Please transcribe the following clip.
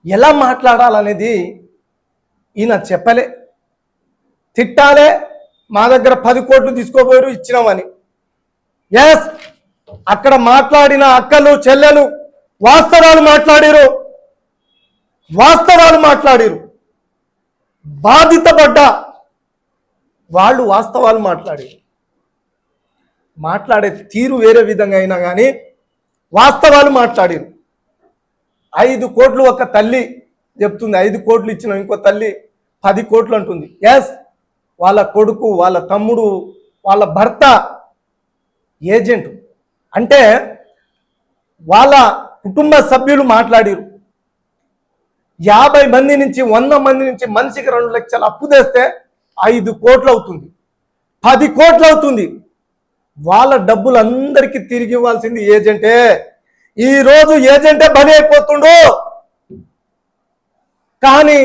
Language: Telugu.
ఎలా మాట్లాడాలనేది ఈయన చెప్పలే. తిట్టాలే, మా దగ్గర 10 కోట్లు తీసుకోపోయారు ఇచ్చినామని. ఎస్, అక్కడ మాట్లాడిన అక్కలు చెల్లెలు వాస్తవాలు మాట్లాడారు. బాధిత పడ్డ వాళ్ళు వాస్తవాలు మాట్లాడే తీరు వేరే విధంగా అయినా కానీ వాస్తవాలు మాట్లాడారు. 5 కోట్లు ఒక తల్లి చెప్తుంది, 5 కోట్లు ఇచ్చిన ఇంకో తల్లి 10 కోట్లు అంటుంది. ఎస్, వాళ్ళ కొడుకు, వాళ్ళ తమ్ముడు, వాళ్ళ భర్త ఏజెంట్. అంటే వాళ్ళ కుటుంబ సభ్యులు మాట్లాడారు. 50 మంది నుంచి 100 మంది నుంచి మనిషికి 2 లక్షలు అప్పు తెస్తే 5 కోట్లు అవుతుంది, 10 కోట్లు అవుతుంది. వాళ్ళ డబ్బులు అందరికీ తిరిగి ఇవ్వాల్సింది ఏజెంటే. ఈరోజు ఏజెంటే బలి అయిపోతుండు. కానీ